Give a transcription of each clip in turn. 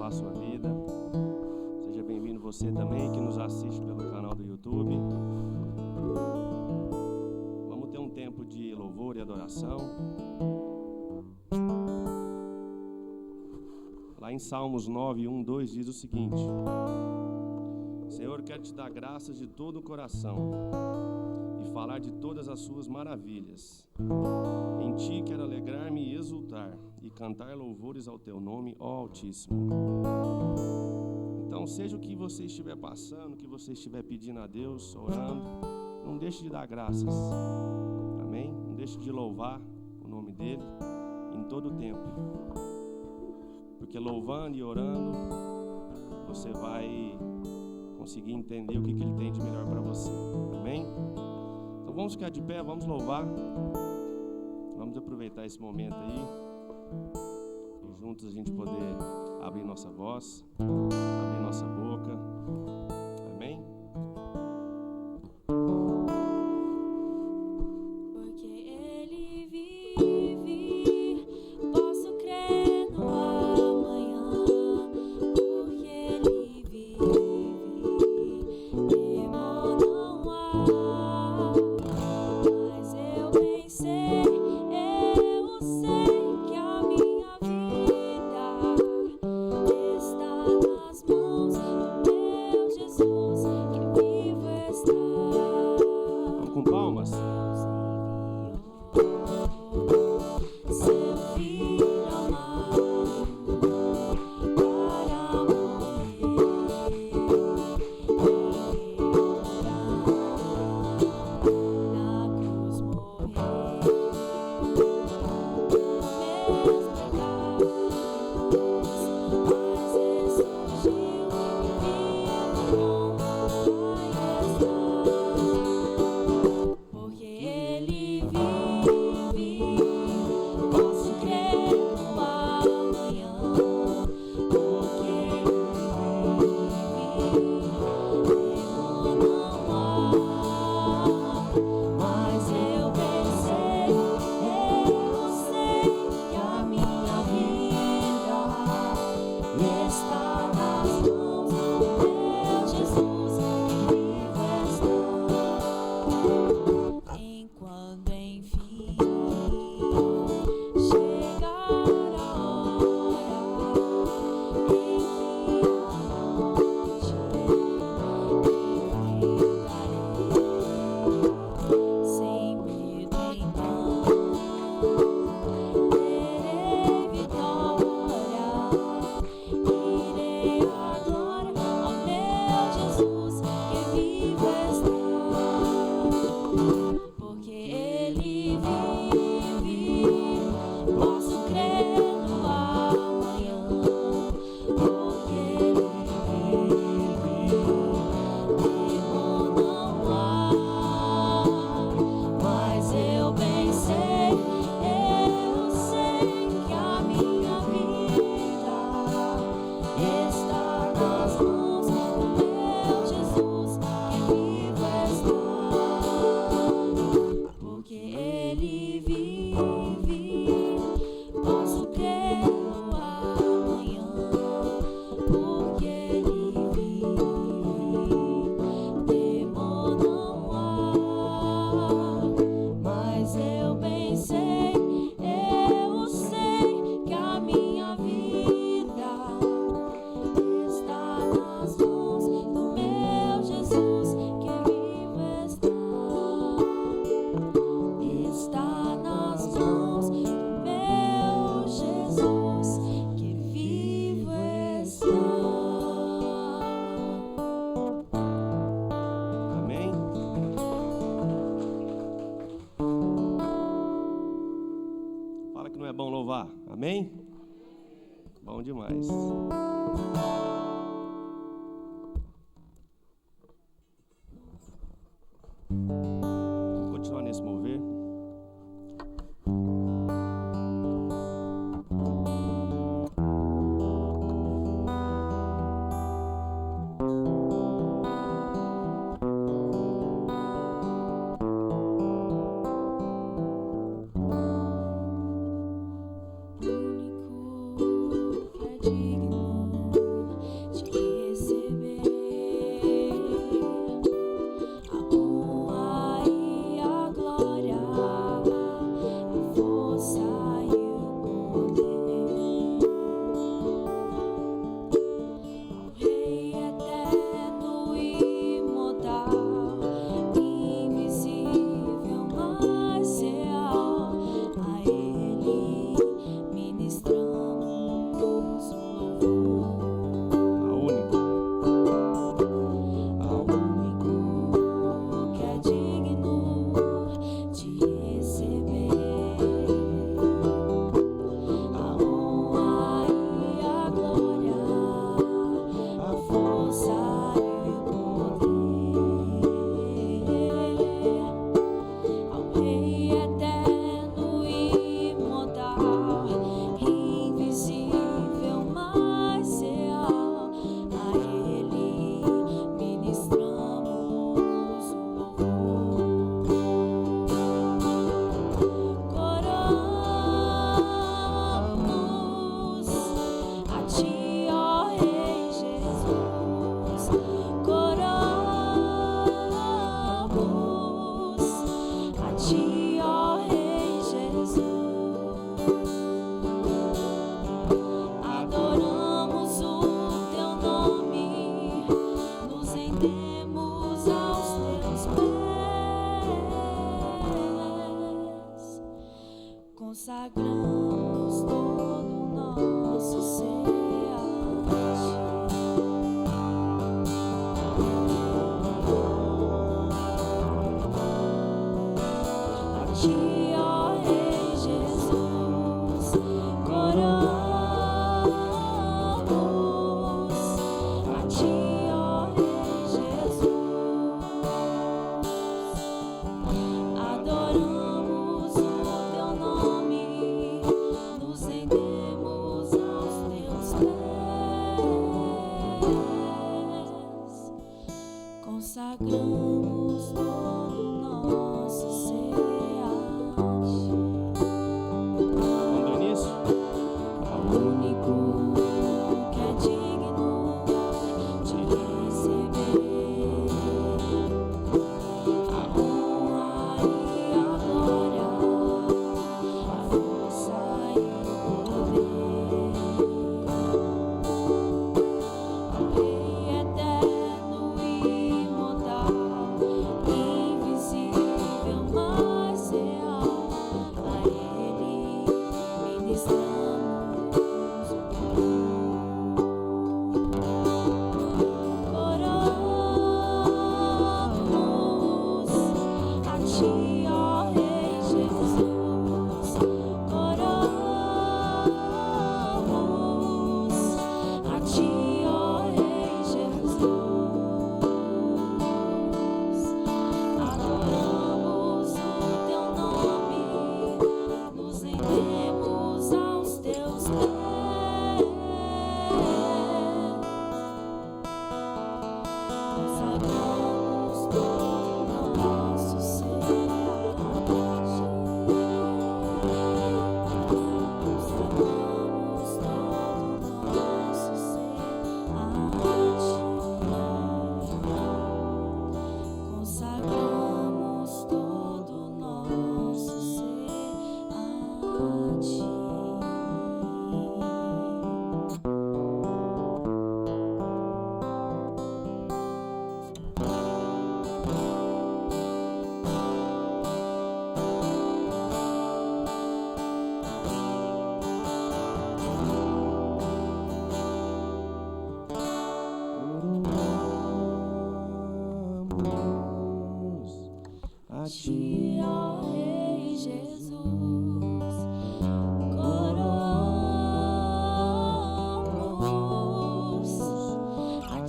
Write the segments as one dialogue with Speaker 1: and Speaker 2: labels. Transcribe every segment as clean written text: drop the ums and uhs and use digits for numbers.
Speaker 1: abençoar a sua vida. Seja bem-vindo você também que nos assiste pelo canal do YouTube. Vamos ter um tempo de louvor e adoração. Lá em Salmos 9, 1, 2 diz o seguinte: Senhor, quero te dar graças de todo o coração e falar de todas as suas maravilhas. Em ti quero alegrar-me e exultar e cantar louvores ao teu nome, ó Altíssimo. Então, seja o que você estiver passando, o que você estiver pedindo a Deus, orando, não deixe de dar graças. Amém? Não deixe de louvar o nome dele em todo o tempo. Porque louvando e orando, você vai conseguir entender o que ele tem de melhor para você. Amém? Então vamos ficar de pé, vamos louvar. Vamos aproveitar esse momento aí e juntos a gente poder abrir nossa voz, abrir nossa boca. Amém?
Speaker 2: Porque Ele vive, posso crer no amanhã. Porque Ele vive, temor não há. Mas eu pensei, eu sei que a minha vida está nas mãos do meu Jesus, que vivo está.
Speaker 1: Vamos com palmas.
Speaker 2: Seu filho amado para morrer em meu lugar, na cruz morrer, meus pecados, mas ressurgiu e vivo não vai estar. Porque Ele vive, posso crer no amanhã. Porque Ele vive, temor não há. Mas eu pensei, eu sei que a minha vida está nas mãos do meu Jesus, que vivo está. Enquanto enfim chegar a hora em que a noite enfrentarei, sem medo então terei vitória, irei agora ao meu Jesus, que vivo está. Porque Ele vive, posso crer no amanhã. Porque Ele vive, temor não há. Mas eu pensei, eu sei que a minha vida está nas mãos do meu Jesus, que vivo está. Porque Ele vive, posso crer no amanhã. Porque Ele vive, temor não há. Mas eu pensei, eu sei que a minha vida está nas mãos do meu Jesus, que vivo está nas mãos do meu Jesus, que vivo está.
Speaker 1: Amém? Fala que não é bom louvar. Amém? Bom demais. Vamos continuar nesse mover.
Speaker 2: Único que é digno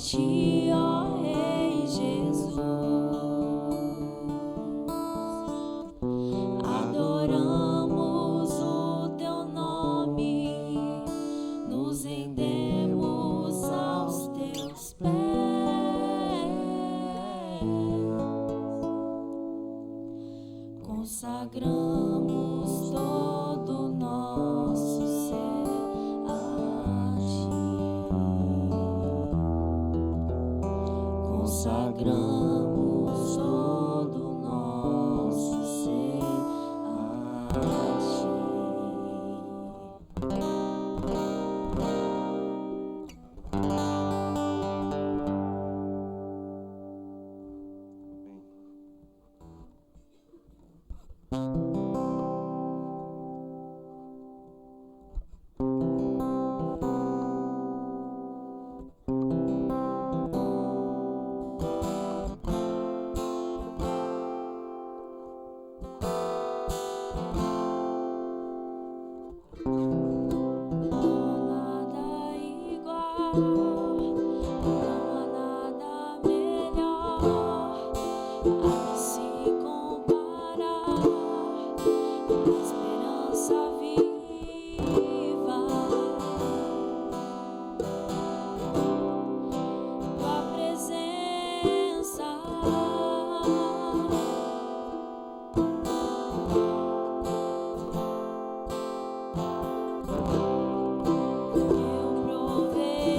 Speaker 2: ti, ó Rei Jesus. Adoramos o teu nome, nos rendemos aos teus pés, consagramos todo o nosso ser a ti, consagramos todo o nosso ser a ti. Nada igual, não há nada melhor a que se comparar, a esperança viva, tua presença. Eu provei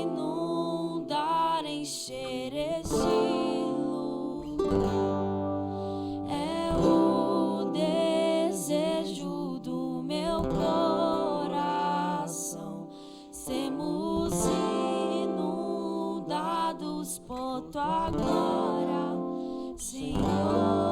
Speaker 2: inundar, encher este lugar. É o desejo do meu coração. Sermos inundados por tua glória, Senhor.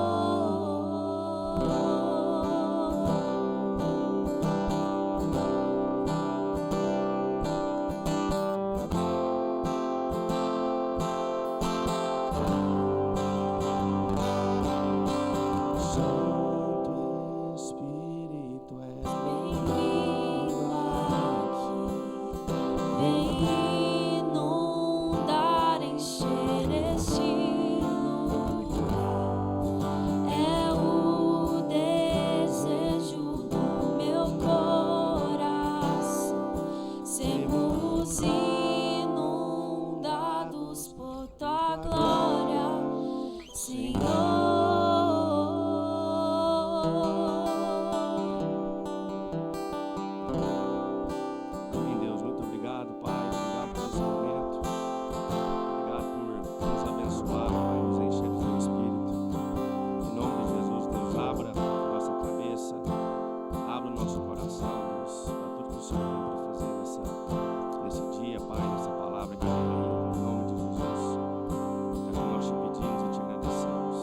Speaker 1: Santo Espírito é
Speaker 2: Bem-vindo aqui, vem inundar, encher este lugar. É o desejo do meu coração, sermos inundados por tua glória, Senhor.
Speaker 1: Amém, Deus. Muito obrigado, Pai. Obrigado por esse momento. Obrigado por nos abençoar, Pai, nos encher do Teu Espírito. Em nome de Jesus, Deus, abra a nossa cabeça, abra o nosso coração, Deus, para tudo que o Senhor tem para fazer nesse dia, Pai, nessa palavra que vem aí. Em nome de Jesus. É como nós te pedimos e te agradecemos.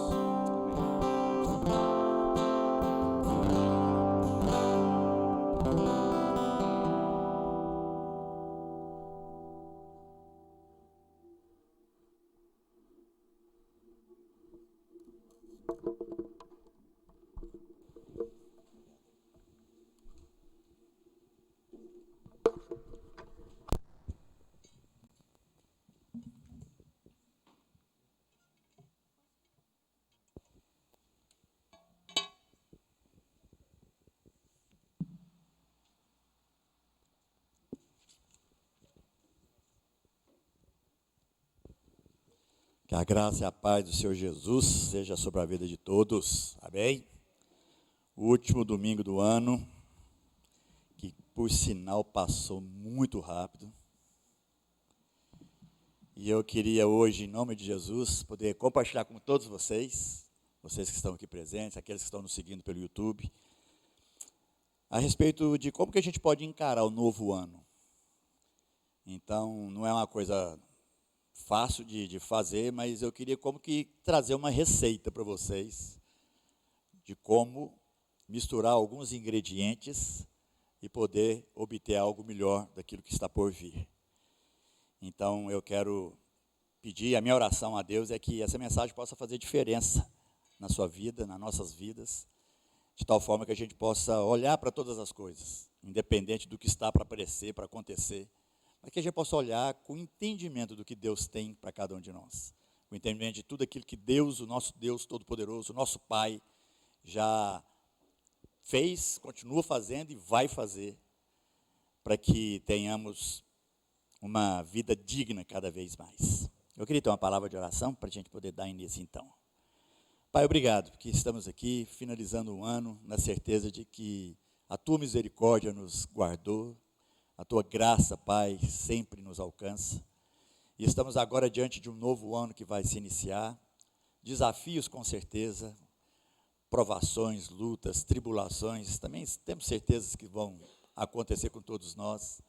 Speaker 3: Que a graça e a paz do Senhor Jesus seja sobre a vida de todos. Amém? O último domingo do ano, que por sinal passou muito rápido. E eu queria hoje, em nome de Jesus, poder compartilhar com todos vocês que estão aqui presentes, aqueles que estão nos seguindo pelo YouTube, a respeito de como que a gente pode encarar o novo ano. Então, não é uma coisa fácil de fazer, mas eu queria como que trazer uma receita para vocês de como misturar alguns ingredientes e poder obter algo melhor daquilo que está por vir. Então eu quero pedir, a minha oração a Deus é que essa mensagem possa fazer diferença na sua vida, nas nossas vidas, de tal forma que a gente possa olhar para todas as coisas, independente do que está para aparecer, para acontecer, mas que a gente possa olhar com entendimento do que Deus tem para cada um de nós. Com entendimento de tudo aquilo que Deus, o nosso Deus Todo-Poderoso, o nosso Pai, já fez, continua fazendo e vai fazer, para que tenhamos uma vida digna cada vez mais. Eu queria ter uma palavra de oração para a gente poder dar início então. Pai, obrigado, porque estamos aqui finalizando um ano na certeza de que a Tua misericórdia nos guardou, a Tua graça, Pai, sempre nos alcança. E estamos agora diante de um novo ano que vai se iniciar. Desafios, com certeza, provações, lutas, tribulações, também temos certezas que vão acontecer com todos nós.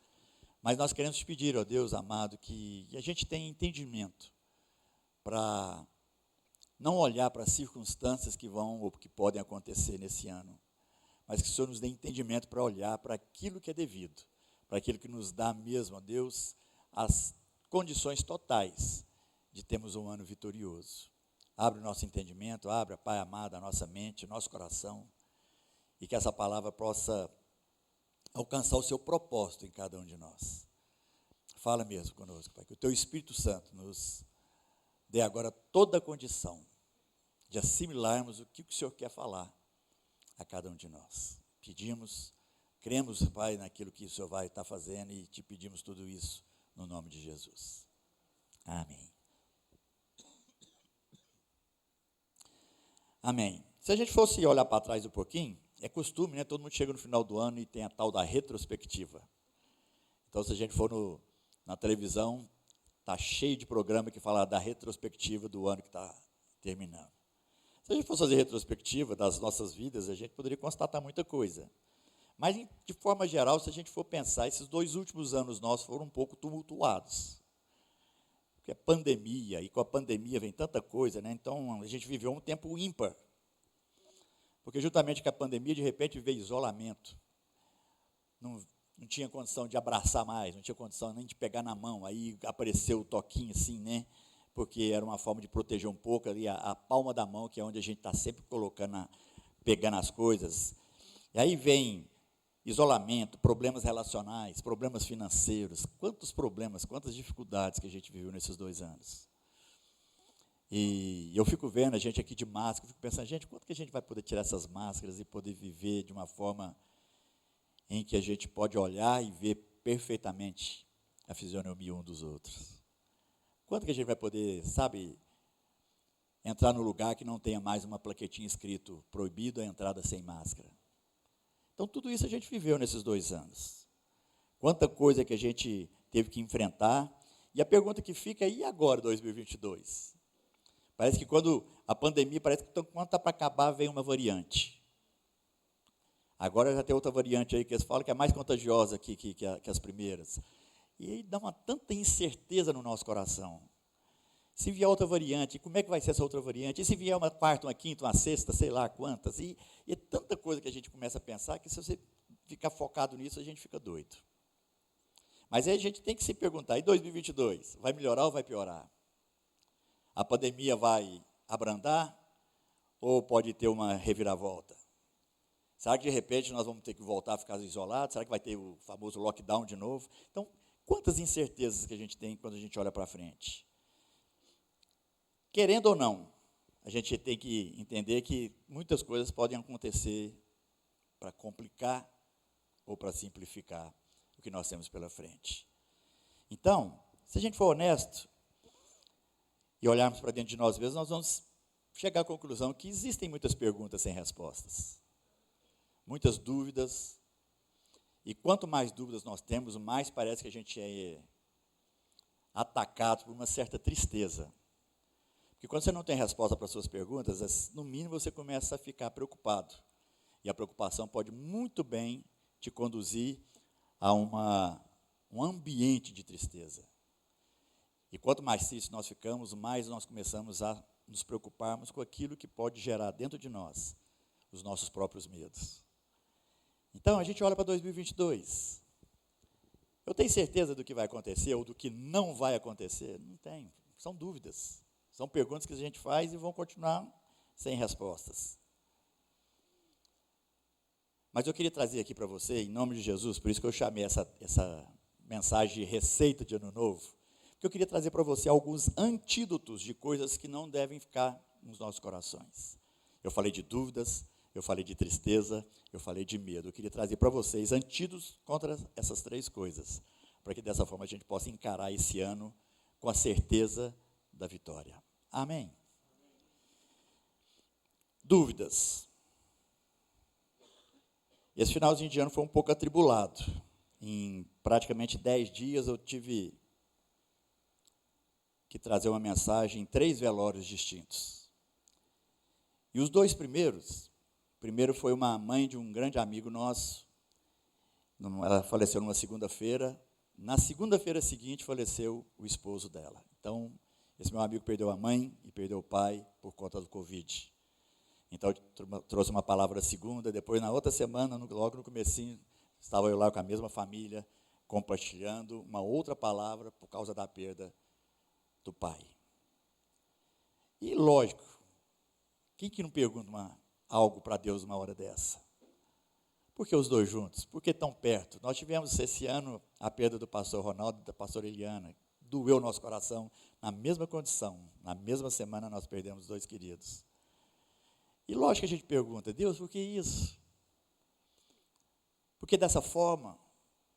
Speaker 3: Mas nós queremos te pedir, ó Deus amado, que a gente tenha entendimento para não olhar para as circunstâncias que vão ou que podem acontecer nesse ano, mas que o Senhor nos dê entendimento para olhar para aquilo que é devido, para aquilo que nos dá mesmo, ó Deus, as condições totais de termos um ano vitorioso. Abre o nosso entendimento, abre, Pai amado, a nossa mente, o nosso coração, e que essa palavra possa alcançar o seu propósito em cada um de nós. Fala mesmo conosco, Pai, que o Teu Espírito Santo nos dê agora toda a condição de assimilarmos o que o Senhor quer falar a cada um de nós. Pedimos, cremos, Pai, naquilo que o Senhor vai estar fazendo e te pedimos tudo isso no nome de Jesus. Amém. Amém. Se a gente fosse olhar para trás um pouquinho, é costume, né? Todo mundo chega no final do ano e tem a tal da retrospectiva. Então, se a gente for Na televisão, está cheio de programa que fala da retrospectiva do ano que está terminando. Se a gente fosse fazer retrospectiva das nossas vidas, a gente poderia constatar muita coisa. Mas, de forma geral, se a gente for pensar, esses 2 últimos anos nossos foram um pouco tumultuados. Porque é pandemia, e com a pandemia vem tanta coisa, né? Então, a gente viveu um tempo ímpar. Porque, juntamente com a pandemia, de repente, veio isolamento. Não tinha condição de abraçar mais, não tinha condição nem de pegar na mão. Aí apareceu o toquinho assim, né? Porque era uma forma de proteger um pouco ali a palma da mão, que é onde a gente está sempre pegando as coisas. E aí vem isolamento, problemas relacionais, problemas financeiros. Quantos problemas, quantas dificuldades que a gente viveu nesses 2 anos. E eu fico vendo a gente aqui de máscara, fico pensando, gente, quanto que a gente vai poder tirar essas máscaras e poder viver de uma forma em que a gente pode olhar e ver perfeitamente a fisionomia um dos outros. Quanto que a gente vai poder, sabe, entrar no lugar que não tenha mais uma plaquetinha escrito, proibido a entrada sem máscara. Então, tudo isso a gente viveu nesses 2 anos. Quanta coisa que a gente teve que enfrentar. E a pergunta que fica é, e agora, 2022? Parece que quando a pandemia, parece que quando está para acabar, vem uma variante. Agora já tem outra variante aí que eles falam que é mais contagiosa que as primeiras. E aí dá uma tanta incerteza no nosso coração. Se vier outra variante, como é que vai ser essa outra variante? E se vier uma quarta, uma quinta, uma sexta, sei lá quantas? E é tanta coisa que a gente começa a pensar que se você ficar focado nisso, a gente fica doido. Mas aí a gente tem que se perguntar, e 2022, vai melhorar ou vai piorar? A pandemia vai abrandar ou pode ter uma reviravolta? Será que, de repente, nós vamos ter que voltar a ficar isolados? Será que vai ter o famoso lockdown de novo? Então, quantas incertezas que a gente tem quando a gente olha para frente? Querendo ou não, a gente tem que entender que muitas coisas podem acontecer para complicar ou para simplificar o que nós temos pela frente. Então, se a gente for honesto e olharmos para dentro de nós mesmos, nós vamos chegar à conclusão que existem muitas perguntas sem respostas. Muitas dúvidas, e quanto mais dúvidas nós temos, mais parece que a gente é atacado por uma certa tristeza. Porque quando você não tem resposta para as suas perguntas, no mínimo você começa a ficar preocupado. E a preocupação pode muito bem te conduzir a um ambiente de tristeza. E quanto mais tristes nós ficamos, mais nós começamos a nos preocuparmos com aquilo que pode gerar dentro de nós os nossos próprios medos. Então, a gente olha para 2022. Eu tenho certeza do que vai acontecer ou do que não vai acontecer? Não tenho. São dúvidas. São perguntas que a gente faz e vão continuar sem respostas. Mas eu queria trazer aqui para você, em nome de Jesus, por isso que eu chamei essa mensagem de receita de Ano Novo, porque eu queria trazer para você alguns antídotos de coisas que não devem ficar nos nossos corações. Eu falei de dúvidas, eu falei de tristeza, eu falei de medo. Eu queria trazer para vocês antídotos contra essas 3 coisas, para que dessa forma a gente possa encarar esse ano com a certeza da vitória. Amém? Dúvidas. Esse finalzinho de ano foi um pouco atribulado. Em praticamente 10 dias eu tive que trazer uma mensagem em 3 velórios distintos. E os 2 primeiros, primeiro foi uma mãe de um grande amigo nosso, ela faleceu numa segunda-feira, na segunda-feira seguinte faleceu o esposo dela. Então, esse meu amigo perdeu a mãe e perdeu o pai por conta do Covid. Então, eu trouxe uma palavra segunda, depois na outra semana, logo no comecinho, estava eu lá com a mesma família, compartilhando uma outra palavra por causa da perda do pai. E lógico, quem que não pergunta algo para Deus numa hora dessa? Por que os 2 juntos? Por que tão perto? Nós tivemos esse ano a perda do pastor Ronaldo e da pastora Eliana. Doeu o nosso coração, na mesma condição, na mesma semana nós perdemos 2 queridos. E lógico que a gente pergunta, Deus, por que isso? Por que dessa forma?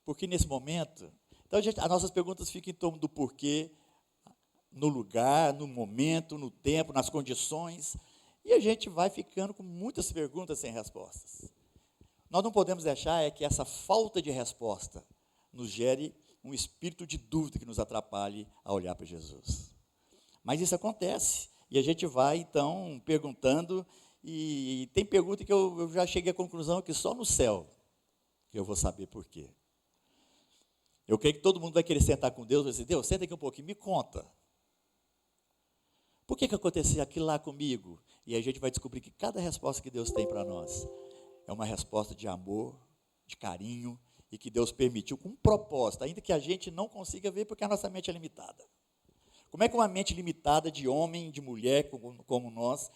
Speaker 3: Por que nesse momento? Então, as nossas perguntas ficam em torno do porquê, no lugar, no momento, no tempo, nas condições, e a gente vai ficando com muitas perguntas sem respostas. Nós não podemos deixar que essa falta de resposta nos gere um espírito de dúvida que nos atrapalhe a olhar para Jesus. Mas isso acontece, e a gente vai, então, perguntando, e tem pergunta que eu já cheguei à conclusão que só no céu que eu vou saber por quê. Eu creio que todo mundo vai querer sentar com Deus e vai dizer, Deus, senta aqui um pouquinho, me conta. Por que aconteceu aquilo lá comigo? E a gente vai descobrir que cada resposta que Deus tem para nós é uma resposta de amor, de carinho, e que Deus permitiu com um propósito, ainda que a gente não consiga ver porque a nossa mente é limitada. Como é que uma mente limitada de homem, de mulher, como nós,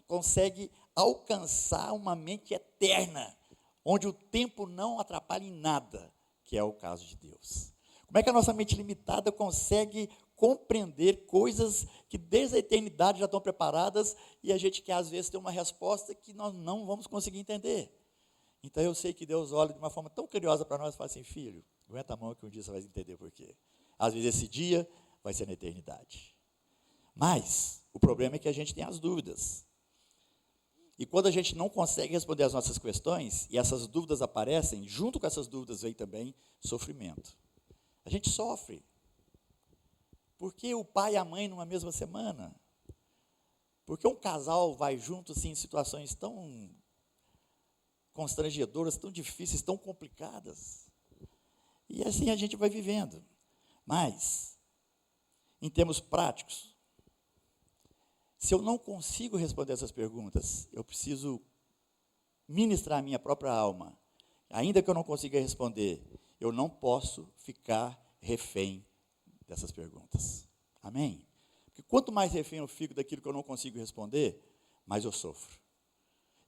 Speaker 3: consegue alcançar uma mente eterna, onde o tempo não atrapalha em nada, que é o caso de Deus? Como é que a nossa mente limitada consegue compreender coisas que desde a eternidade já estão preparadas e a gente quer às vezes ter uma resposta que nós não vamos conseguir entender? Então eu sei que Deus olha de uma forma tão curiosa para nós e fala assim, filho, aguenta a mão que um dia você vai entender por quê. Às vezes esse dia vai ser na eternidade. Mas o problema é que a gente tem as dúvidas. E quando a gente não consegue responder as nossas questões, e essas dúvidas aparecem, junto com essas dúvidas vem também sofrimento. A gente sofre. Por que o pai e a mãe numa mesma semana? Por que um casal vai junto assim, em situações tão constrangedoras, tão difíceis, tão complicadas? E assim a gente vai vivendo. Mas, em termos práticos, se eu não consigo responder essas perguntas, eu preciso ministrar a minha própria alma. Ainda que eu não consiga responder, eu não posso ficar refém dessas perguntas. Amém? Porque quanto mais refém eu fico daquilo que eu não consigo responder, mais eu sofro.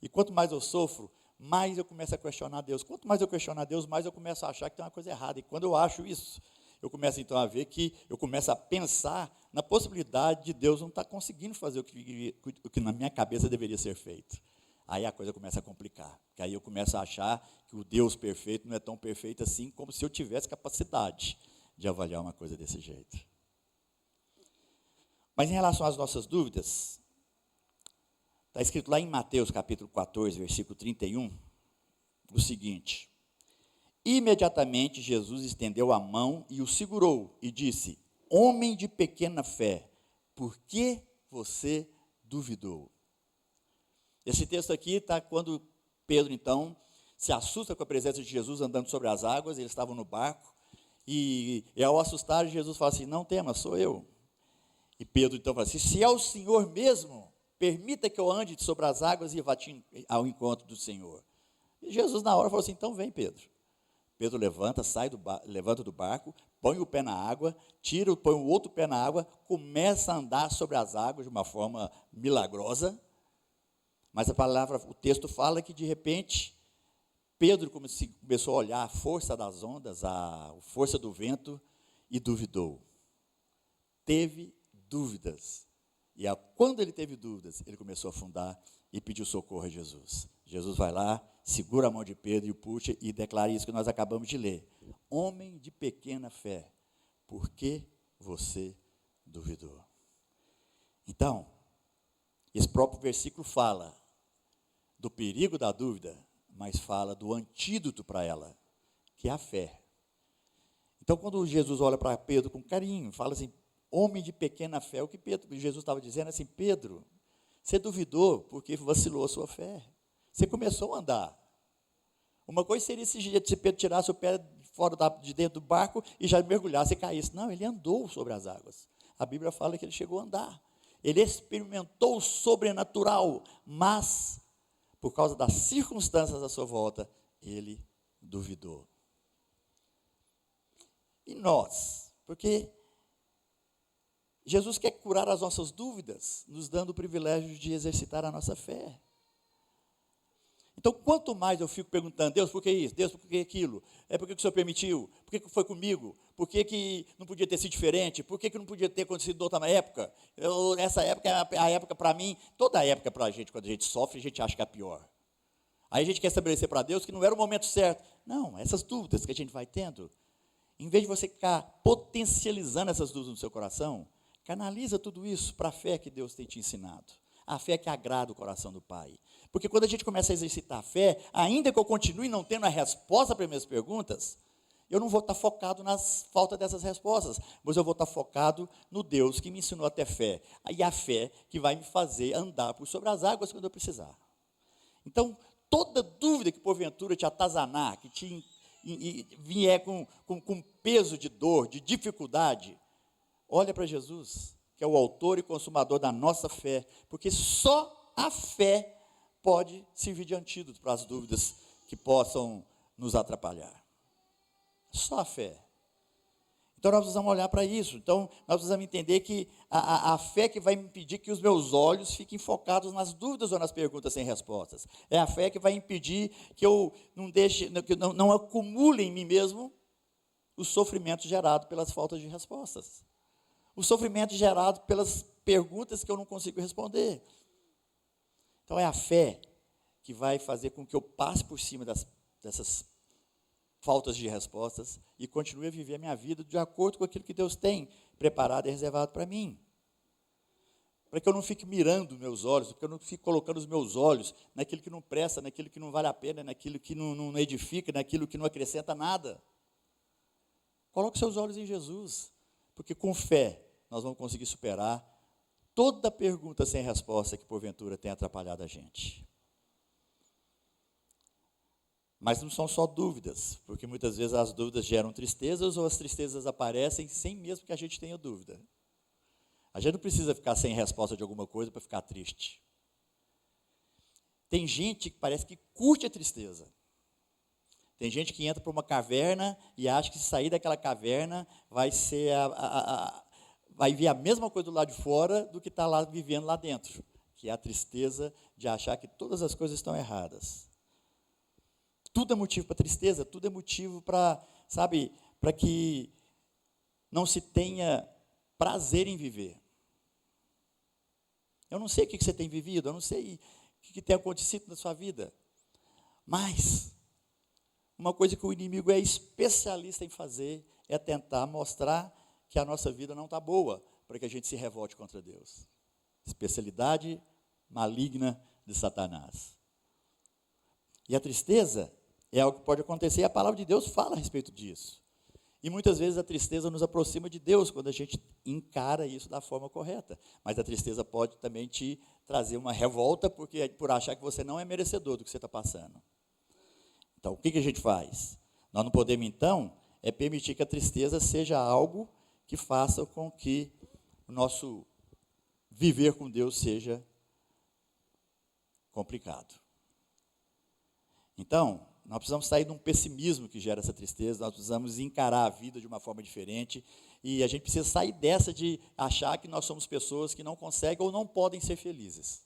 Speaker 3: E quanto mais eu sofro, mais eu começo a questionar Deus. Quanto mais eu questionar Deus, mais eu começo a achar que tem uma coisa errada. E quando eu acho isso, eu começo então a ver que eu começo a pensar na possibilidade de Deus não estar conseguindo fazer o que na minha cabeça deveria ser feito. Aí a coisa começa a complicar, porque aí eu começo a achar que o Deus perfeito não é tão perfeito assim, como se eu tivesse capacidade de avaliar uma coisa desse jeito. Mas em relação às nossas dúvidas, está escrito lá em Mateus capítulo 14, versículo 31, o seguinte: imediatamente Jesus estendeu a mão e o segurou e disse, homem de pequena fé, por que você duvidou? Esse texto aqui está quando Pedro, então, se assusta com a presença de Jesus andando sobre as águas, eles estavam no barco, e ao assustar, Jesus fala assim, não tema, sou eu. E Pedro, então, fala assim, se é o Senhor mesmo, permita que eu ande sobre as águas e vá ao encontro do Senhor. E Jesus, na hora, falou assim, então vem, Pedro. Pedro levanta, levanta do barco, põe o pé na água, põe o outro pé na água, começa a andar sobre as águas de uma forma milagrosa. Mas o texto fala que de repente, Pedro começou a olhar a força das ondas, a força do vento e duvidou. Teve dúvidas. E quando ele teve dúvidas, ele começou a afundar e pediu socorro a Jesus. Jesus vai lá, segura a mão de Pedro e o puxa e declara isso que nós acabamos de ler. Homem de pequena fé, por que você duvidou? Então, esse próprio versículo fala do perigo da dúvida, mas fala do antídoto para ela, que é a fé. Então, quando Jesus olha para Pedro com carinho, fala assim, homem de pequena fé, o que Jesus estava dizendo é assim, Pedro, você duvidou porque vacilou a sua fé. Você começou a andar. Uma coisa seria se Pedro tirasse o pé de dentro do barco e já mergulhasse e caísse. Não, ele andou sobre as águas. A Bíblia fala que ele chegou a andar. Ele experimentou o sobrenatural, mas, por causa das circunstâncias à sua volta, ele duvidou. E nós? Porque Jesus quer curar as nossas dúvidas, nos dando o privilégio de exercitar a nossa fé. Então, quanto mais eu fico perguntando, Deus, por que isso? Deus, por que aquilo? Por que o Senhor permitiu? Por que foi comigo? Por que não podia ter sido diferente? Por que não podia ter acontecido em outra época? Essa época é a época para mim, toda a época para a gente, quando a gente sofre, a gente acha que é a pior. Aí a gente quer estabelecer para Deus que não era o momento certo. Não, essas dúvidas que a gente vai tendo, em vez de você ficar potencializando essas dúvidas no seu coração, canaliza tudo isso para a fé que Deus tem te ensinado. A fé que agrada o coração do Pai. Porque quando a gente começa a exercitar a fé, ainda que eu continue não tendo a resposta para as minhas perguntas, eu não vou estar focado nas falta dessas respostas, mas eu vou estar focado no Deus que me ensinou a ter fé, e a fé que vai me fazer andar por sobre as águas quando eu precisar. Então, toda dúvida que porventura te atazanar, que te vier com peso de dor, de dificuldade, olha para Jesus, que é o autor e consumador da nossa fé, porque só a fé pode servir de antídoto para as dúvidas que possam nos atrapalhar. Só a fé. Então, nós precisamos olhar para isso. Então, nós precisamos entender que a fé que vai impedir que os meus olhos fiquem focados nas dúvidas ou nas perguntas sem respostas. É a fé que vai impedir que eu não acumule em mim mesmo o sofrimento gerado pelas faltas de respostas. O sofrimento gerado pelas perguntas que eu não consigo responder. Então, é a fé que vai fazer com que eu passe por cima dessas faltas de respostas e continue a viver a minha vida de acordo com aquilo que Deus tem preparado e reservado para mim. Para que eu não fique mirando meus olhos, para que eu não fique colocando os meus olhos naquilo que não presta, naquilo que não vale a pena, naquilo que não edifica, naquilo que não acrescenta nada. Coloque seus olhos em Jesus, porque com fé nós vamos conseguir superar toda pergunta sem resposta que porventura tenha atrapalhado a gente. Mas não são só dúvidas, porque muitas vezes as dúvidas geram tristezas ou as tristezas aparecem sem mesmo que a gente tenha dúvida. A gente não precisa ficar sem resposta de alguma coisa para ficar triste. Tem gente que parece que curte a tristeza. Tem gente que entra para uma caverna e acha que se sair daquela caverna vai ser vai ver a mesma coisa do lado de fora do que está lá vivendo lá dentro, que é a tristeza de achar que todas as coisas estão erradas. Tudo é motivo para tristeza, tudo é motivo para, para que não se tenha prazer em viver. Eu não sei o que você tem vivido, eu não sei o que tem acontecido na sua vida, mas uma coisa que o inimigo é especialista em fazer é tentar mostrar que a nossa vida não está boa, para que a gente se revolte contra Deus. Especialidade maligna de Satanás. E a tristeza é algo que pode acontecer, e a palavra de Deus fala a respeito disso. E muitas vezes a tristeza nos aproxima de Deus, quando a gente encara isso da forma correta. Mas a tristeza pode também te trazer uma revolta, por achar que você não é merecedor do que você está passando. Então, o que a gente faz? Nós não podemos, então, permitir que a tristeza seja algo que faça com que o nosso viver com Deus seja complicado. Então, nós precisamos sair de um pessimismo que gera essa tristeza, nós precisamos encarar a vida de uma forma diferente, e a gente precisa sair dessa de achar que nós somos pessoas que não conseguem ou não podem ser felizes.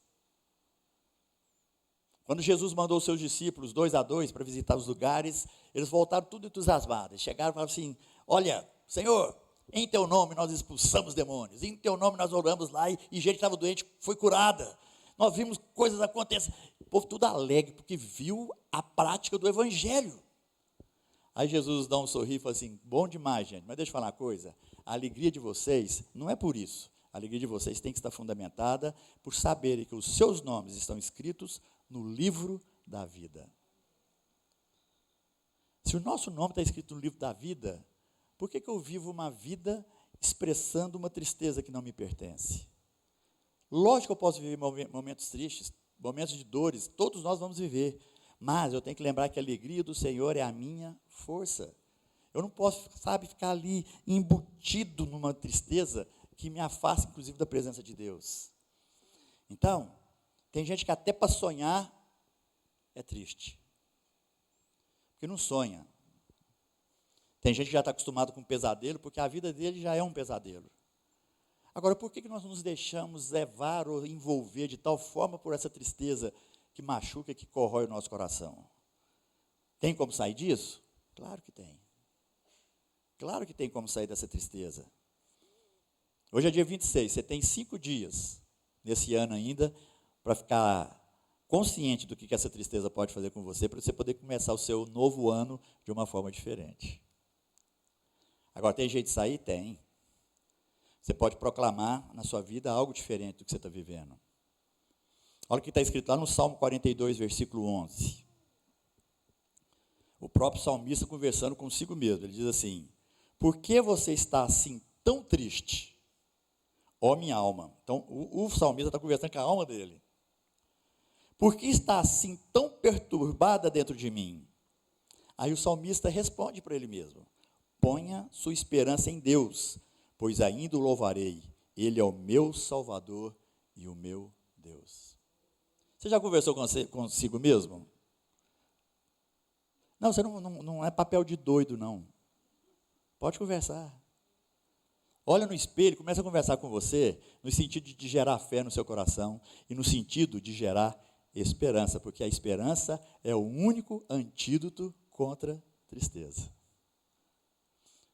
Speaker 3: Quando Jesus mandou os seus discípulos 2 a 2 para visitar os lugares, eles voltaram tudo entusiasmados, chegaram e falaram assim: olha, Senhor, em teu nome nós expulsamos demônios, em teu nome nós oramos lá e gente estava doente, foi curada. Nós vimos coisas acontecer. O povo tudo alegre, porque viu a prática do evangelho. Aí Jesus dá um sorriso e fala assim: bom demais, gente, mas deixa eu falar uma coisa. A alegria de vocês não é por isso. A alegria de vocês tem que estar fundamentada por saberem que os seus nomes estão escritos no livro da vida. Se o nosso nome está escrito no livro da vida, por que eu vivo uma vida expressando uma tristeza que não me pertence? Lógico que eu posso viver momentos tristes, momentos de dores, todos nós vamos viver, mas eu tenho que lembrar que a alegria do Senhor é a minha força. Eu não posso, ficar ali embutido numa tristeza que me afasta, inclusive, da presença de Deus. Então, tem gente que até para sonhar é triste, porque não sonha. Tem gente que já está acostumado com pesadelo, porque a vida dele já é um pesadelo. Agora, por que nós nos deixamos levar ou envolver de tal forma por essa tristeza que machuca, que corrói o nosso coração? Tem como sair disso? Claro que tem. Claro que tem como sair dessa tristeza. Hoje é dia 26, você tem 5 dias, nesse ano ainda, para ficar consciente do que essa tristeza pode fazer com você, para você poder começar o seu novo ano de uma forma diferente. Agora, tem jeito de sair? Tem. Você pode proclamar na sua vida algo diferente do que você está vivendo. Olha o que está escrito lá no Salmo 42, versículo 11. O próprio salmista conversando consigo mesmo. Ele diz assim: por que você está assim tão triste, ó minha alma? Então, o salmista está conversando com a alma dele. Por que está assim tão perturbada dentro de mim? Aí o salmista responde para ele mesmo: ponha sua esperança em Deus, pois ainda o louvarei. Ele é o meu Salvador e o meu Deus. Você já conversou consigo mesmo? Não, você não é papel de doido, não. Pode conversar. Olha no espelho, começa a conversar com você, no sentido de gerar fé no seu coração e no sentido de gerar esperança, porque a esperança é o único antídoto contra tristeza.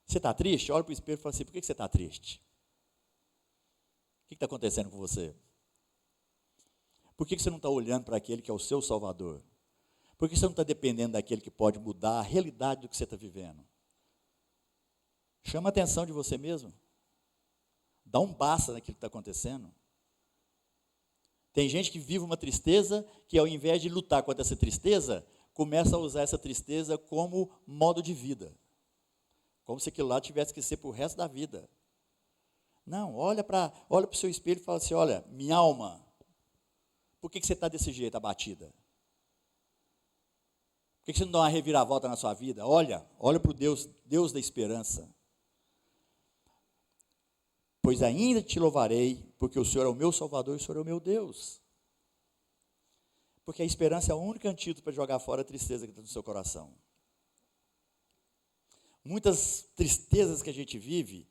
Speaker 3: Você está triste? Olha para o espelho e fala assim: por que você está triste? O que está acontecendo com você? Por que você não está olhando para aquele que é o seu Salvador? Por que você não está dependendo daquele que pode mudar a realidade do que você está vivendo? Chama a atenção de você mesmo. Dá um basta naquilo que está acontecendo. Tem gente que vive uma tristeza que, ao invés de lutar contra essa tristeza, começa a usar essa tristeza como modo de vida. Como se aquilo lá tivesse que ser para o resto da vida. Não, olha para o seu espelho e fala assim: olha, minha alma, por que você está desse jeito, abatida? Por que você não dá uma reviravolta na sua vida? Olha para o Deus da esperança. Pois ainda te louvarei, porque o Senhor é o meu Salvador e o Senhor é o meu Deus. Porque a esperança é o único antídoto para jogar fora a tristeza que está no seu coração. Muitas tristezas que a gente vive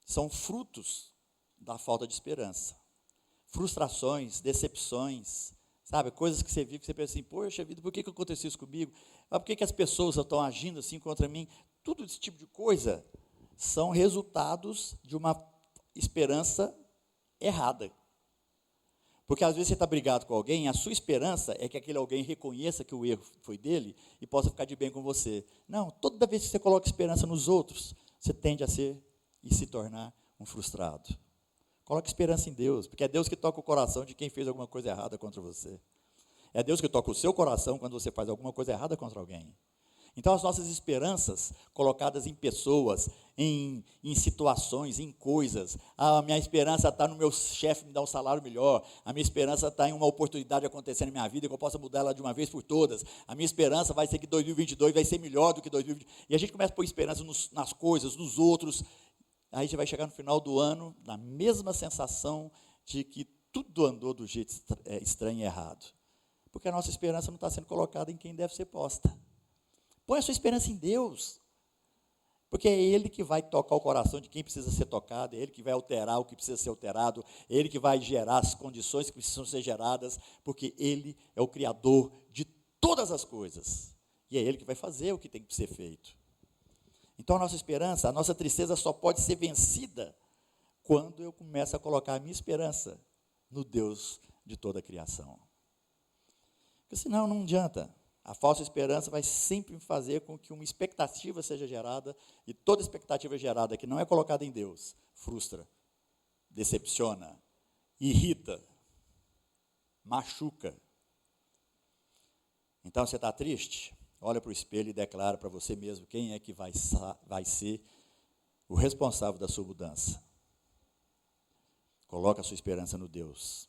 Speaker 3: são frutos da falta de esperança. Frustrações, decepções, sabe? Coisas que você vive que você pensa assim: poxa vida, por que aconteceu isso comigo? Por que as pessoas estão agindo assim contra mim? Tudo esse tipo de coisa são resultados de uma esperança errada. Porque às vezes você está brigado com alguém, a sua esperança é que aquele alguém reconheça que o erro foi dele e possa ficar de bem com você. Não, toda vez que você coloca esperança nos outros, você tende a ser e se tornar um frustrado. Coloque esperança em Deus, porque é Deus que toca o coração de quem fez alguma coisa errada contra você. É Deus que toca o seu coração quando você faz alguma coisa errada contra alguém. Então, as nossas esperanças colocadas em pessoas, em situações, em coisas. A minha esperança está no meu chefe me dar um salário melhor. A minha esperança está em uma oportunidade acontecendo na minha vida que eu possa mudar ela de uma vez por todas. A minha esperança vai ser que 2022 vai ser melhor do que 2020. E a gente começa a pôr esperança nas coisas, nos outros. Aí você vai chegar no final do ano na mesma sensação de que tudo andou do jeito estranho e errado. Porque a nossa esperança não está sendo colocada em quem deve ser posta. Põe a sua esperança em Deus, porque é Ele que vai tocar o coração de quem precisa ser tocado, é Ele que vai alterar o que precisa ser alterado, é Ele que vai gerar as condições que precisam ser geradas, porque Ele é o Criador de todas as coisas, e é Ele que vai fazer o que tem que ser feito. Então a nossa esperança, a nossa tristeza só pode ser vencida quando eu começo a colocar a minha esperança no Deus de toda a criação. Porque senão não adianta. A falsa esperança vai sempre fazer com que uma expectativa seja gerada, e toda expectativa gerada que não é colocada em Deus, frustra, decepciona, irrita, machuca. Então você está triste? Olha para o espelho e declara para você mesmo quem é que vai ser o responsável da sua mudança. Coloca a sua esperança no Deus.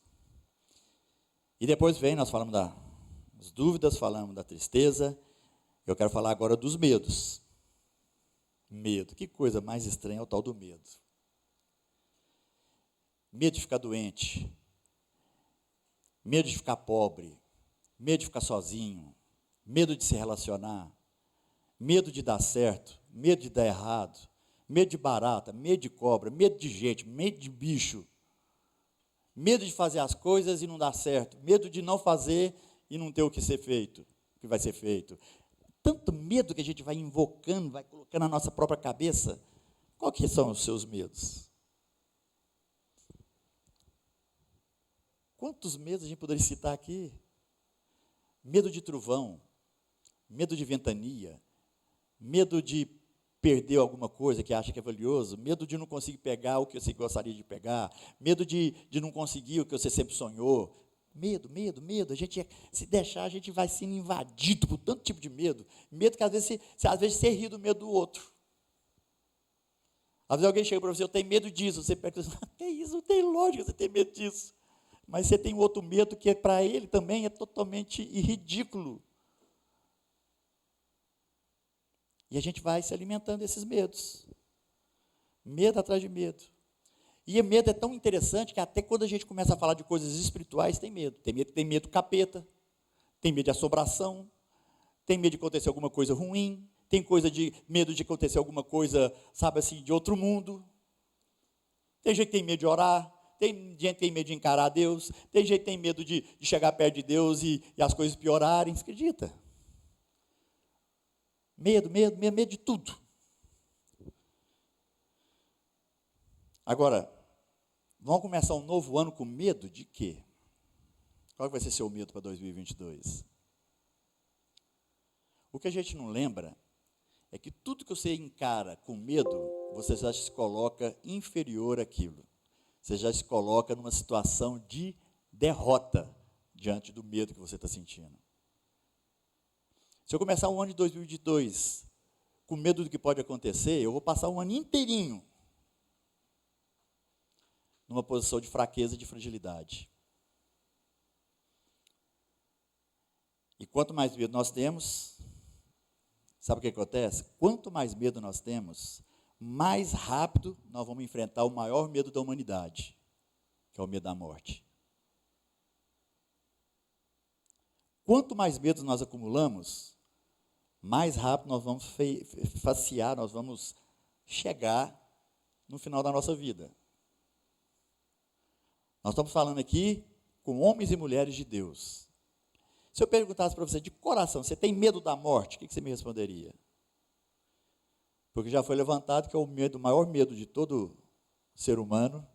Speaker 3: E depois nós falamos das dúvidas, falamos da tristeza. Eu quero falar agora dos medos. Medo, que coisa mais estranha é o tal do medo. Medo de ficar doente, medo de ficar pobre, medo de ficar sozinho, medo de se relacionar, medo de dar certo, medo de dar errado, medo de barata, medo de cobra, medo de gente, medo de bicho, medo de fazer as coisas e não dar certo, medo de não fazer e não ter o que ser feito, o que vai ser feito. Tanto medo que a gente vai invocando, vai colocando na nossa própria cabeça. Qual que são os seus medos? Quantos medos a gente poderia citar aqui? Medo de trovão, medo de ventania, medo de perder alguma coisa que acha que é valioso, medo de não conseguir pegar o que você gostaria de pegar, medo de não conseguir o que você sempre sonhou. Medo, medo, medo. Se deixar, a gente vai sendo invadido por tanto tipo de medo. Medo que às vezes você ri do medo do outro. Às vezes alguém chega para você, eu tenho medo disso. Você pergunta, que isso? Não tem lógica você ter medo disso. Mas você tem outro medo que para ele também é totalmente ridículo. E a gente vai se alimentando desses medos. Medo atrás de medo. E o medo é tão interessante que até quando a gente começa a falar de coisas espirituais, tem medo. Tem medo do capeta, tem medo de assombração, tem medo de acontecer alguma coisa ruim, tem medo de acontecer alguma coisa, sabe assim, de outro mundo. Tem gente que tem medo de orar, tem gente que tem medo de encarar a Deus, tem gente que tem medo de chegar perto de Deus e as coisas piorarem. Você acredita? Medo de tudo. Agora, vamos começar um novo ano com medo de quê? Qual vai ser seu medo para 2022? O que a gente não lembra é que tudo que você encara com medo, você já se coloca inferior àquilo. Você já se coloca numa situação de derrota diante do medo que você está sentindo. Se eu começar o ano de 2022 com medo do que pode acontecer, eu vou passar um ano inteirinho numa posição de fraqueza e de fragilidade. E quanto mais medo nós temos, sabe o que acontece? Quanto mais medo nós temos, mais rápido nós vamos enfrentar o maior medo da humanidade, que é o medo da morte. Quanto mais medos nós acumulamos, mais rápido nós vamos facear, nós vamos chegar no final da nossa vida. Nós estamos falando aqui com homens e mulheres de Deus. Se eu perguntasse para você de coração, você tem medo da morte? O que você me responderia? Porque já foi levantado que o maior medo de todo ser humano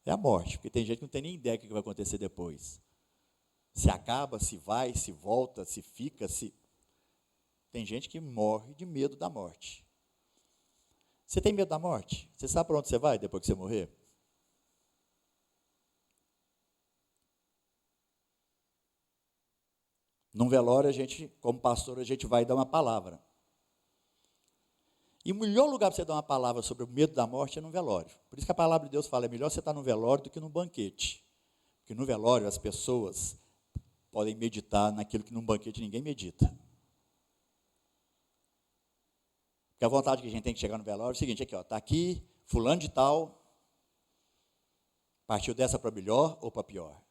Speaker 3: é a morte. Porque tem gente que não tem nem ideia do que vai acontecer depois. Se acaba, se vai, se volta, se fica, se... Tem gente que morre de medo da morte. Você tem medo da morte? Você sabe para onde você vai depois que você morrer? Num velório, como pastor, a gente vai dar uma palavra. E o melhor lugar para você dar uma palavra sobre o medo da morte é no velório. Por isso que a palavra de Deus fala, é melhor você estar no velório do que no banquete. Porque no velório as pessoas podem meditar naquilo que num banquete ninguém medita. Porque a vontade que a gente tem que chegar no velório é o seguinte, aqui, está aqui, fulano de tal, partiu dessa para melhor ou para pior.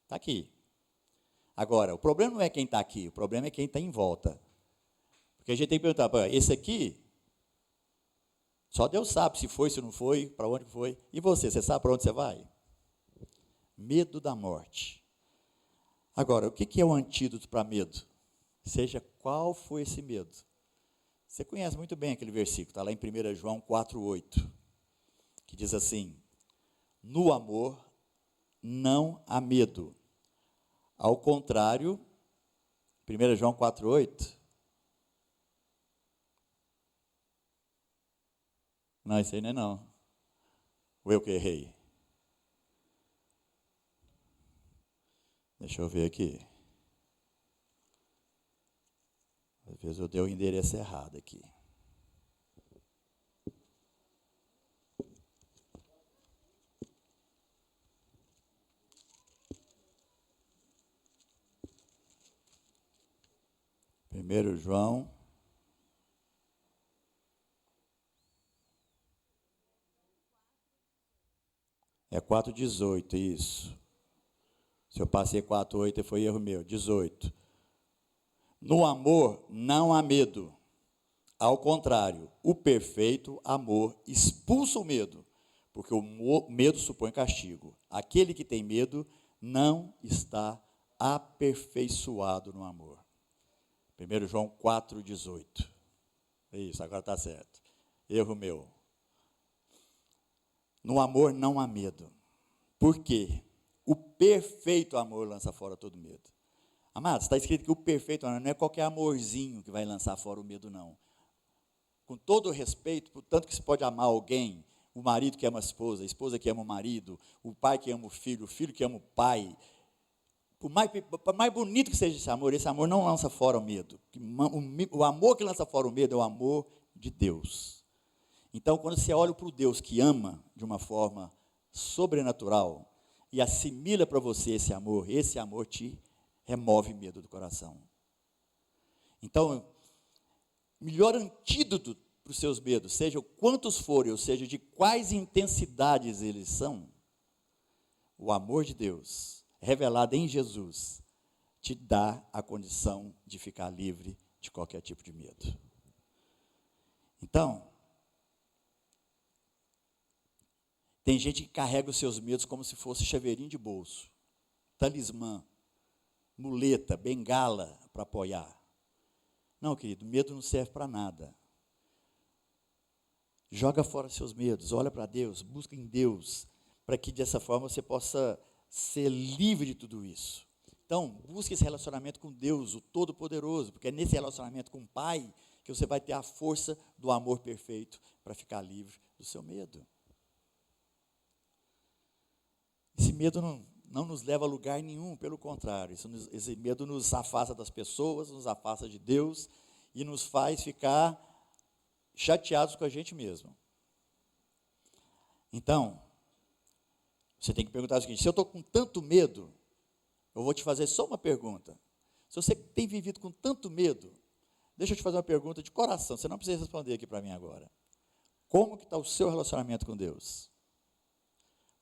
Speaker 3: Está aqui. Agora, o problema não é quem está aqui, o problema é quem está em volta. Porque a gente tem que perguntar, esse aqui, só Deus sabe se foi, se não foi, para onde foi. E você sabe para onde você vai? Medo da morte. Agora, o que é o antídoto para medo? Seja qual for esse medo. Você conhece muito bem aquele versículo, está lá em 1 João 4,8, que diz assim, no amor não há medo. Ao contrário, 1 João 4,8. Não, isso aí não é não. Ou eu que errei? Deixa eu ver aqui. Às vezes eu dei o endereço errado aqui. Primeiro João. É 4,18, isso. Se eu passei 4,8, foi erro meu. 18. No amor não há medo. Ao contrário, o perfeito amor expulsa o medo, porque o medo supõe castigo. Aquele que tem medo não está aperfeiçoado no amor. 1 João 4,18. Isso, agora está certo. Erro meu. No amor não há medo. Por quê? O perfeito amor lança fora todo medo. Amados, está escrito que o perfeito amor não é qualquer amorzinho que vai lançar fora o medo, não. Com todo o respeito, por tanto que se pode amar alguém, o marido que ama a esposa que ama o marido, o pai que ama o filho que ama o pai. Por mais bonito que seja esse amor não lança fora o medo. O amor que lança fora o medo é o amor de Deus. Então, quando você olha para o Deus que ama de uma forma sobrenatural e assimila para você esse amor te remove medo do coração. Então, melhor antídoto para os seus medos, seja quantos forem, ou seja, de quais intensidades eles são, o amor de Deus, revelado em Jesus, te dá a condição de ficar livre de qualquer tipo de medo. Então, tem gente que carrega os seus medos como se fosse chaveirinho de bolso, talismã, muleta, bengala para apoiar. Não, querido, medo não serve para nada. Joga fora seus medos, olha para Deus, busca em Deus, para que dessa forma você possa ser livre de tudo isso. Então, busque esse relacionamento com Deus, o Todo-Poderoso, porque é nesse relacionamento com o Pai que você vai ter a força do amor perfeito para ficar livre do seu medo. Esse medo não nos leva a lugar nenhum, pelo contrário, esse medo nos afasta das pessoas, nos afasta de Deus e nos faz ficar chateados com a gente mesmo. Então, você tem que perguntar o seguinte: se eu estou com tanto medo, eu vou te fazer só uma pergunta. Se você tem vivido com tanto medo, deixa eu te fazer uma pergunta de coração, você não precisa responder aqui para mim agora. Como que está o seu relacionamento com Deus?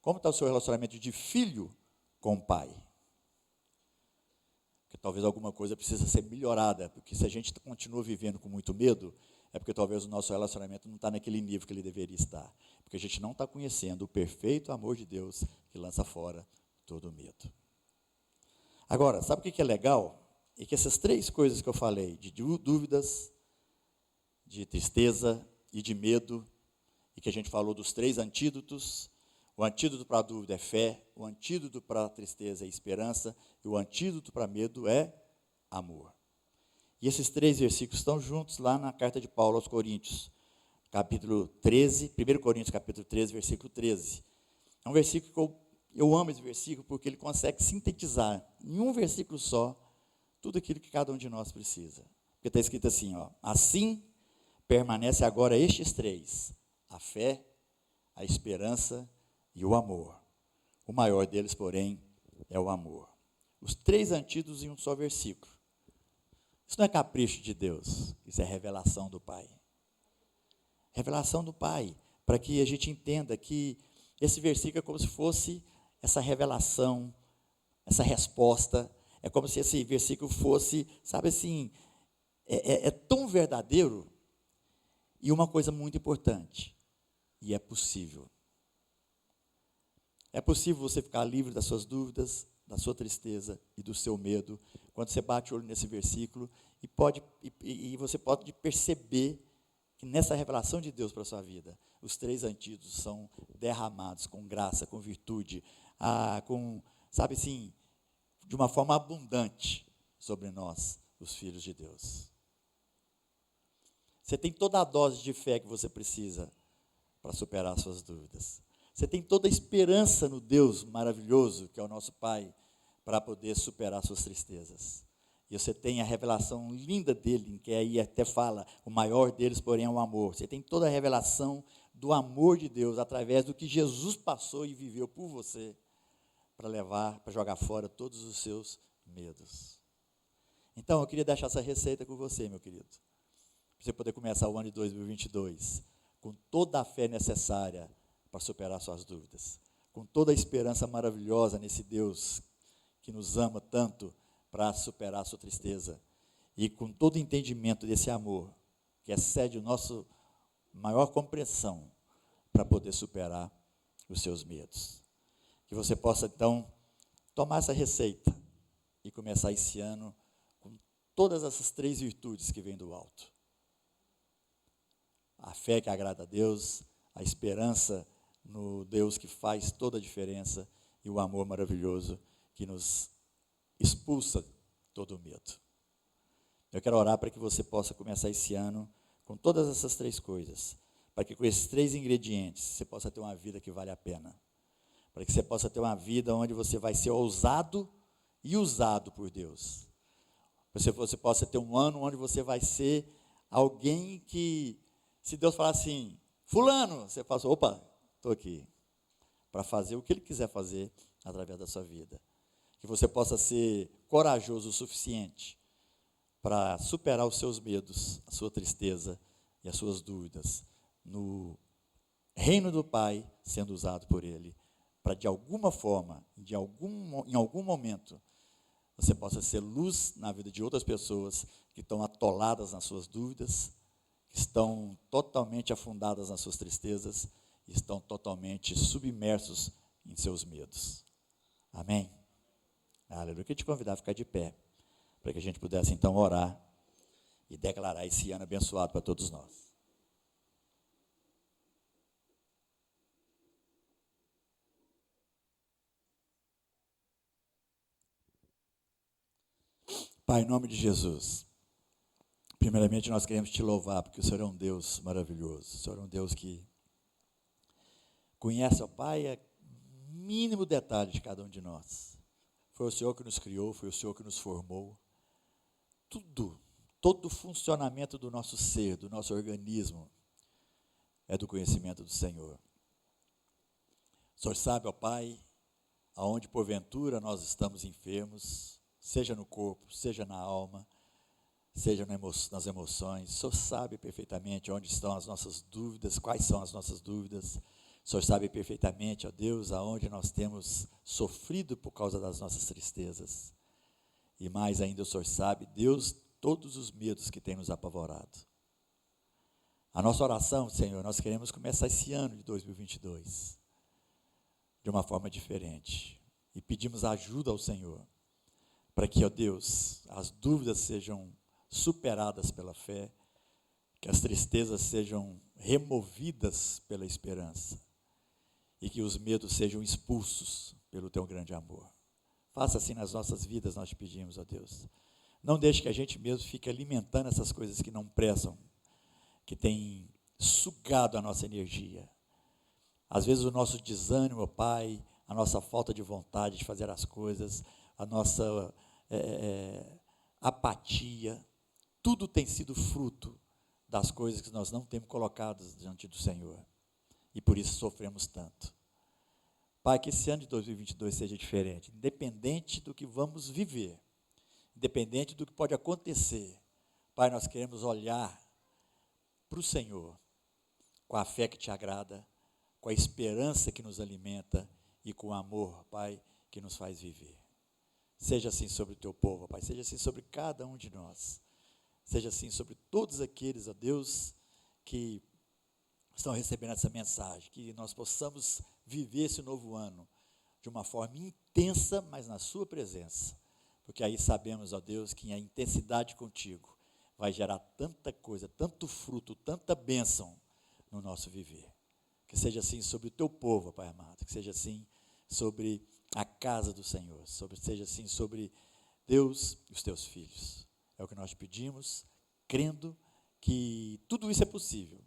Speaker 3: Como está o seu relacionamento de filho com o pai? Porque talvez alguma coisa precisa ser melhorada, porque se a gente continua vivendo com muito medo, é porque talvez o nosso relacionamento não está naquele nível que ele deveria estar. Porque a gente não está conhecendo o perfeito amor de Deus que lança fora todo o medo. Agora, sabe o que é legal? É que essas três coisas que eu falei, de dúvidas, de tristeza e de medo, e que a gente falou dos três antídotos. O antídoto para a dúvida é fé, o antídoto para a tristeza é esperança, e o antídoto para medo é amor. E esses três versículos estão juntos lá na carta de Paulo aos Coríntios, capítulo 13, 1 Coríntios capítulo 13, versículo 13. É um versículo que eu amo esse versículo, porque ele consegue sintetizar em um versículo só tudo aquilo que cada um de nós precisa. Porque está escrito assim, ó: assim permanece agora estes três, a fé, a esperança e o amor. O maior deles, porém, é o amor. Os três antídotos em um só versículo. Isso não é capricho de Deus, isso é revelação do Pai. Revelação do Pai, para que a gente entenda que esse versículo é como se fosse essa revelação, essa resposta, é como se esse versículo fosse, sabe assim, é tão verdadeiro, e uma coisa muito importante, e é possível. É possível você ficar livre das suas dúvidas, da sua tristeza e do seu medo, quando você bate o olho nesse versículo, e você pode perceber que nessa revelação de Deus para a sua vida, os três antídotos são derramados com graça, com virtude, sabe assim, de uma forma abundante sobre nós, os filhos de Deus. Você tem toda a dose de fé que você precisa para superar as suas dúvidas. Você tem toda a esperança no Deus maravilhoso, que é o nosso Pai, para poder superar suas tristezas. E você tem a revelação linda dele, em que aí até fala, o maior deles, porém, é o amor. Você tem toda a revelação do amor de Deus, através do que Jesus passou e viveu por você, para jogar fora todos os seus medos. Então, eu queria deixar essa receita com você, meu querido, para você poder começar o ano de 2022, com toda a fé necessária, para superar suas dúvidas, com toda a esperança maravilhosa nesse Deus que nos ama tanto para superar a sua tristeza, e com todo o entendimento desse amor que excede o nosso maior compreensão para poder superar os seus medos. Que você possa então tomar essa receita e começar esse ano com todas essas três virtudes que vêm do alto: a fé que agrada a Deus, a esperança no Deus que faz toda a diferença e o amor maravilhoso que nos expulsa todo o medo. Eu quero orar para que você possa começar esse ano com todas essas três coisas, para que com esses 3 ingredientes você possa ter uma vida que vale a pena. Para que você possa ter uma vida onde você vai ser ousado e usado por Deus. Para que você possa ter um ano onde você vai ser alguém que, se Deus falar assim, fulano, você fala assim, opa, estou aqui. Para fazer o que Ele quiser fazer através da sua vida. Que você possa ser corajoso o suficiente para superar os seus medos, a sua tristeza e as suas dúvidas, no reino do Pai, sendo usado por Ele, para de alguma forma, em algum momento, você possa ser luz na vida de outras pessoas que estão atoladas nas suas dúvidas, que estão totalmente afundadas nas suas tristezas, e estão totalmente submersos em seus medos. Amém? Aleluia. Eu queria te convidar a ficar de pé, para que a gente pudesse então orar e declarar esse ano abençoado para todos nós. Pai, em nome de Jesus, primeiramente nós queremos te louvar, porque o Senhor é um Deus maravilhoso, o Senhor é um Deus que conhece, ó Pai, o mínimo detalhe de cada um de nós. Foi o Senhor que nos criou, foi o Senhor que nos formou. Todo o funcionamento do nosso ser, do nosso organismo, é do conhecimento do Senhor. O Senhor sabe, ó Pai, aonde porventura nós estamos enfermos, seja no corpo, seja na alma, seja nas emoções. O Senhor sabe perfeitamente onde estão as nossas dúvidas, quais são as nossas dúvidas. O Senhor sabe perfeitamente, ó Deus, aonde nós temos sofrido por causa das nossas tristezas. E mais ainda, o Senhor sabe, Deus, todos os medos que tem nos apavorado. A nossa oração, Senhor, nós queremos começar esse ano de 2022 de uma forma diferente. E pedimos ajuda ao Senhor, para que, ó Deus, as dúvidas sejam superadas pela fé, que as tristezas sejam removidas pela esperança, e que os medos sejam expulsos pelo teu grande amor. Faça assim nas nossas vidas, nós te pedimos, ó Deus. Não deixe que a gente mesmo fique alimentando essas coisas que não prestam, que têm sugado a nossa energia. Às vezes o nosso desânimo, ó Pai, a nossa falta de vontade de fazer as coisas, a nossa apatia, tudo tem sido fruto das coisas que nós não temos colocado diante do Senhor. E por isso sofremos tanto. Pai, que esse ano de 2022 seja diferente, independente do que vamos viver, independente do que pode acontecer. Pai, nós queremos olhar para o Senhor com a fé que te agrada, com a esperança que nos alimenta e com o amor, Pai, que nos faz viver. Seja assim sobre o teu povo, Pai, seja assim sobre cada um de nós, seja assim sobre todos aqueles, ó Deus, que estão recebendo essa mensagem, que nós possamos viver esse novo ano de uma forma intensa, mas na sua presença, porque aí sabemos, ó Deus, que a intensidade contigo vai gerar tanta coisa, tanto fruto, tanta bênção no nosso viver. Que seja assim sobre o teu povo, Pai amado, que seja assim sobre a casa do Senhor, seja assim sobre Deus e os teus filhos. É o que nós pedimos, crendo que tudo isso é possível.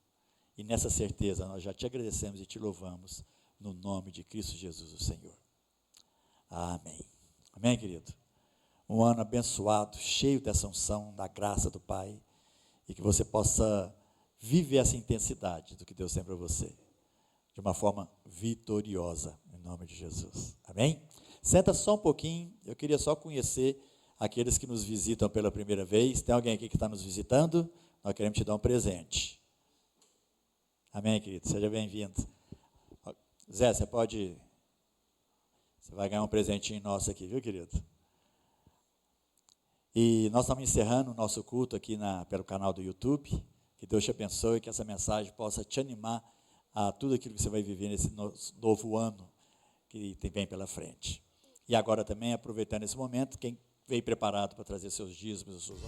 Speaker 3: E nessa certeza nós já te agradecemos e te louvamos, no nome de Cristo Jesus, o Senhor. Amém. Amém, querido? Um ano abençoado, cheio dessa unção, da graça do Pai, e que você possa viver essa intensidade do que Deus tem para você, de uma forma vitoriosa, em nome de Jesus. Amém? Senta só um pouquinho, eu queria só conhecer aqueles que nos visitam pela primeira vez. Tem alguém aqui que está nos visitando? Nós queremos te dar um presente. Amém, querido? Seja bem-vindo. Zé, você vai ganhar um presentinho nosso aqui, viu, querido? E nós estamos encerrando o nosso culto aqui pelo canal do YouTube. Que Deus te abençoe e que essa mensagem possa te animar a tudo aquilo que você vai viver nesse novo ano que vem pela frente. E agora também, aproveitando esse momento, quem veio preparado para trazer seus dízimos, as suas